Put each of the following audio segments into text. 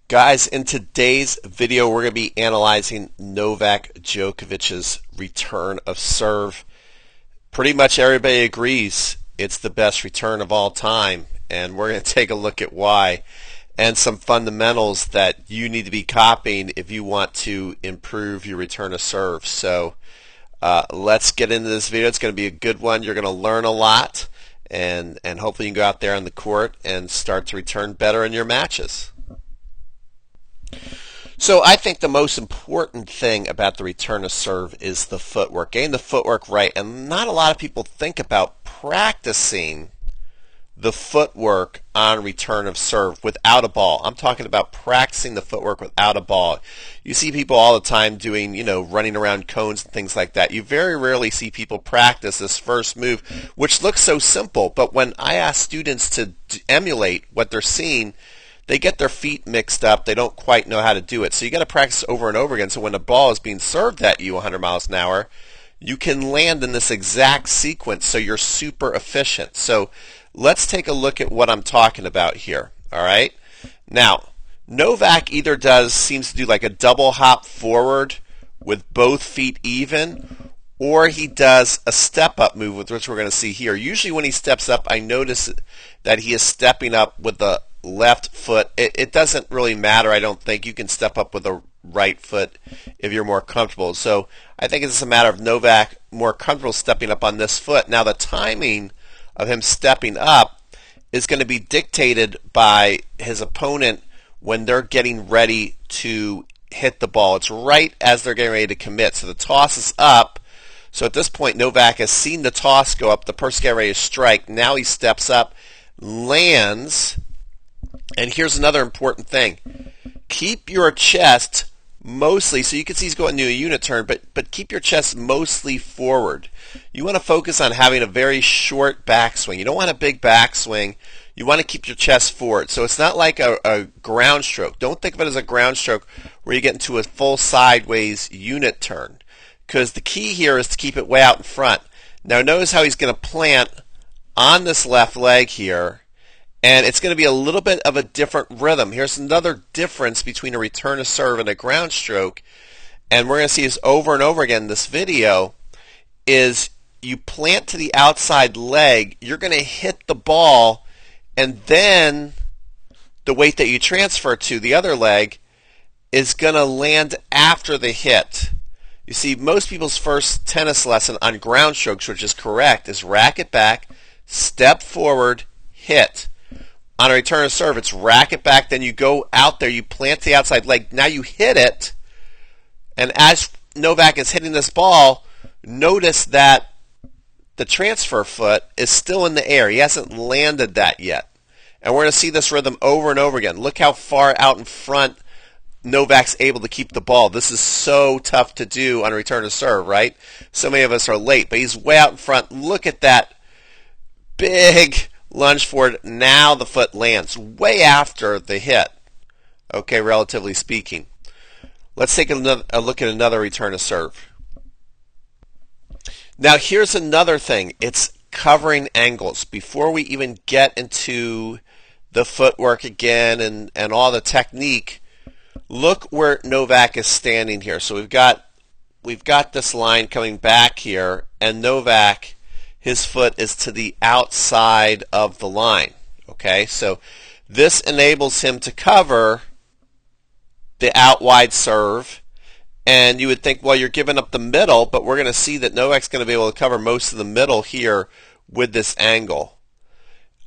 Guys, in today's video, we're going to be analyzing Novak Djokovic's return of serve. Pretty much everybody agrees it's the best return of all time, and we're going to take a look at why and some fundamentals that you need to be copying if you want to improve your return of serve. So let's get into this video. It's going to be a good one. You're going to learn a lot, and hopefully you can go out there on the court and start to return better in your matches. So I think the most important thing about the return of serve is the footwork, getting the footwork right. And not a lot of people think about practicing the footwork on return of serve without a ball. I'm talking about practicing the footwork without a ball. You see people all the time doing, running around cones and things like that. You very rarely see people practice this first move, which looks so simple. But when I ask students to emulate what they're seeing, they get their feet mixed up. They don't quite know how to do it. So you got to practice over and over again. So when the ball is being served at you 100 miles an hour, you can land in this exact sequence so you're super efficient. So let's take a look at what I'm talking about here. All right. Now, Novak either seems to do like a double hop forward with both feet even, or he does a step-up move, which we're going to see here. Usually when he steps up, I notice that he is stepping up with the left foot. It doesn't really matter, I don't think. You can step up with the right foot if you're more comfortable. So I think it's a matter of Novak more comfortable stepping up on this foot. Now the timing of him stepping up is going to be dictated by his opponent when they're getting ready to hit the ball. It's right as they're getting ready to commit. So the toss is up. So at this point, Novak has seen the toss go up. The person getting ready to strike. Now he steps up, lands. And here's another important thing. Keep your chest mostly, so you can see he's going to a unit turn, but keep your chest mostly forward. You want to focus on having a very short backswing. You don't want a big backswing. You want to keep your chest forward. So it's not like a ground stroke. Don't think of it as a ground stroke where you get into a full sideways unit turn, because the key here is to keep it way out in front. Now notice how he's going to plant on this left leg here, and it's going to be a little bit of a different rhythm. Here's another difference between a return of serve and a ground stroke, and we're going to see this over and over again in this video, is you plant to the outside leg, you're going to hit the ball, and then the weight that you transfer to the other leg is going to land after the hit. You see, most people's first tennis lesson on ground strokes, which is correct, is racket back, step forward, hit. On a return of serve, it's racket back, then you go out there, you plant the outside leg, now you hit it, and as Novak is hitting this ball, notice that the transfer foot is still in the air. He hasn't landed that yet. And we're going to see this rhythm over and over again. Look how far out in front Novak's able to keep the ball. This is so tough to do on a return of serve, right? So many of us are late, but he's way out in front. Look at that big lunge forward. Now the foot lands way after the hit, okay, relatively speaking. Let's take a look at another return of serve. Now here's another thing. It's covering angles. Before we even get into the footwork again and all the technique, look where Novak is standing here. So we've got this line coming back here, and Novak, his foot is to the outside of the line. Okay, so this enables him to cover the out wide serve. And you would think, well, you're giving up the middle, but we're going to see that Novak's going to be able to cover most of the middle here with this angle.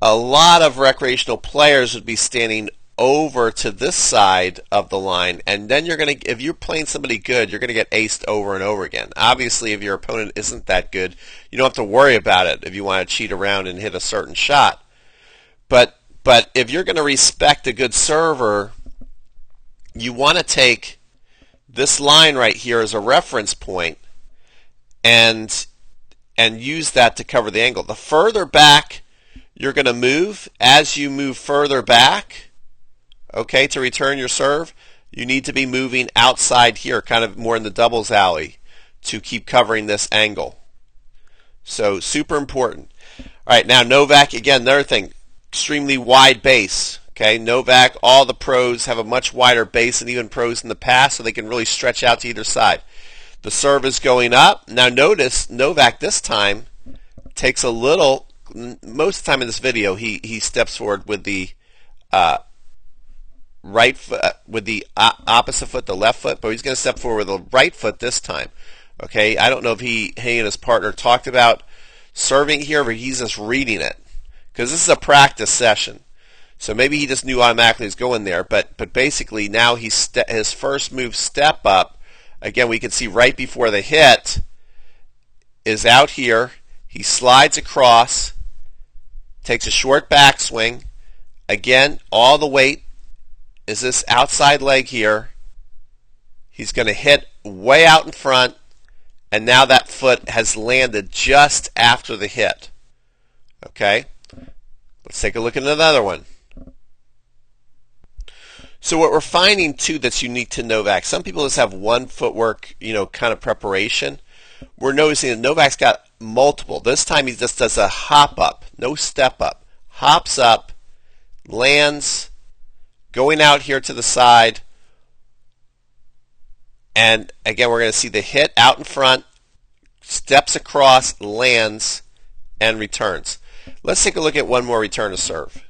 A lot of recreational players would be standing over to this side of the line, and then you're going to, if you're playing somebody good, you're going to get aced over and over again. Obviously, if your opponent isn't that good, you don't have to worry about it if you want to cheat around and hit a certain shot. But if you're going to respect a good server, you want to take this line right here as a reference point and use that to cover the angle. The further back you're going to move, as you move further back, okay, to return your serve, you need to be moving outside here, kind of more in the doubles alley, to keep covering this angle. So super important. All right, now Novak, again, another thing, extremely wide base. Okay, Novak, all the pros have a much wider base than even pros in the past, so they can really stretch out to either side. The serve is going up. Now notice Novak this time takes a little, most of the time in this video, he steps forward with the right foot, with the opposite foot, the left foot, but he's going to step forward with the right foot this time. Okay, I don't know if he and his partner talked about serving here, but he's just reading it because this is a practice session. So maybe he just knew automatically he's going there, but basically now his first move step up. Again, we can see right before the hit is out here. He slides across, takes a short backswing. Again, all the weight is this outside leg here. He's going to hit way out in front, and now that foot has landed just after the hit. Okay, let's take a look at another one. So what we're finding too that's unique to Novak, some people just have one footwork, kind of preparation. We're noticing that Novak's got multiple. This time he just does a hop up, no step up. Hops up, lands, going out here to the side, and again we're going to see the hit out in front, steps across, lands, and returns. Let's take a look at one more return to serve.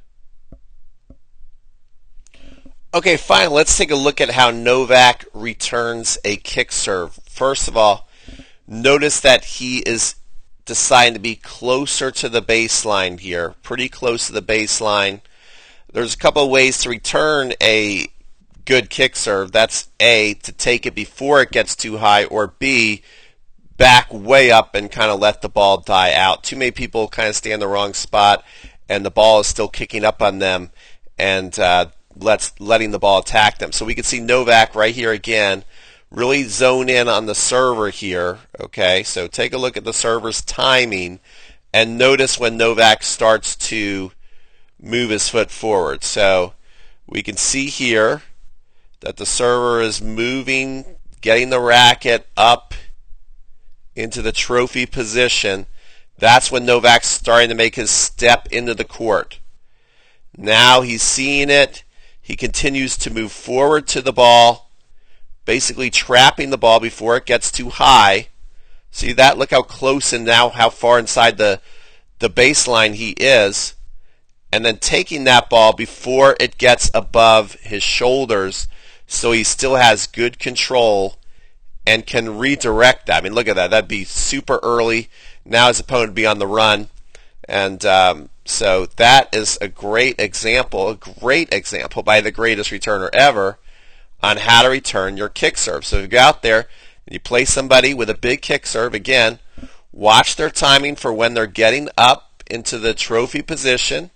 Okay, fine. Let's take a look at how Novak returns a kick serve. First of all, notice that he is deciding to be closer to the baseline here, pretty close to the baseline. There's a couple of ways to return a good kick serve. That's A, to take it before it gets too high, or B, back way up and kind of let the ball die out. Too many people kind of stay in the wrong spot and the ball is still kicking up on them, and letting the ball attack them. So we can see Novak right here again, really zone in on the server here. Okay, so take a look at the server's timing and notice when Novak starts to move his foot forward. So we can see here that the server is moving, getting the racket up into the trophy position. That's when Novak's starting to make his step into the court. Now he's seeing it. He continues to move forward to the ball, basically trapping the ball before it gets too high. See that? Look how close and now how far inside the baseline he is. And then taking that ball before it gets above his shoulders so he still has good control and can redirect that. I mean, look at that. That'd be super early. Now his opponent would be on the run. And so that is a great example by the greatest returner ever on how to return your kick serve. So if you go out there and you play somebody with a big kick serve, again, watch their timing for when they're getting up into the trophy position.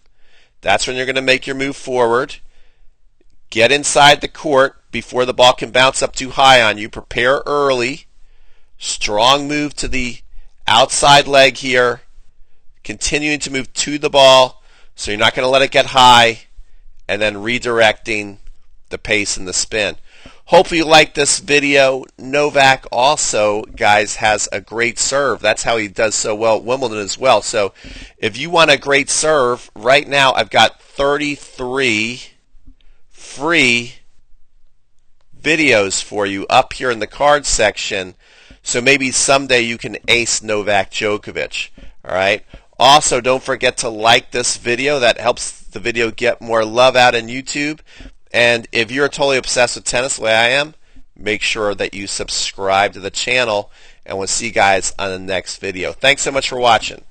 That's when you're going to make your move forward. Get inside the court before the ball can bounce up too high on you. Prepare early. Strong move to the outside leg here. Continuing to move to the ball so you're not going to let it get high, and then redirecting the pace and the spin. Hopefully you like this video. Novak also, guys, has a great serve. That's how he does so well at Wimbledon as well. So if you want a great serve, right now I've got 33 free videos for you up here in the card section. So maybe someday you can ace Novak Djokovic. All right. Also, don't forget to like this video. That helps the video get more love out on YouTube. And if you're totally obsessed with tennis the way I am, make sure that you subscribe to the channel. And we'll see you guys on the next video. Thanks so much for watching.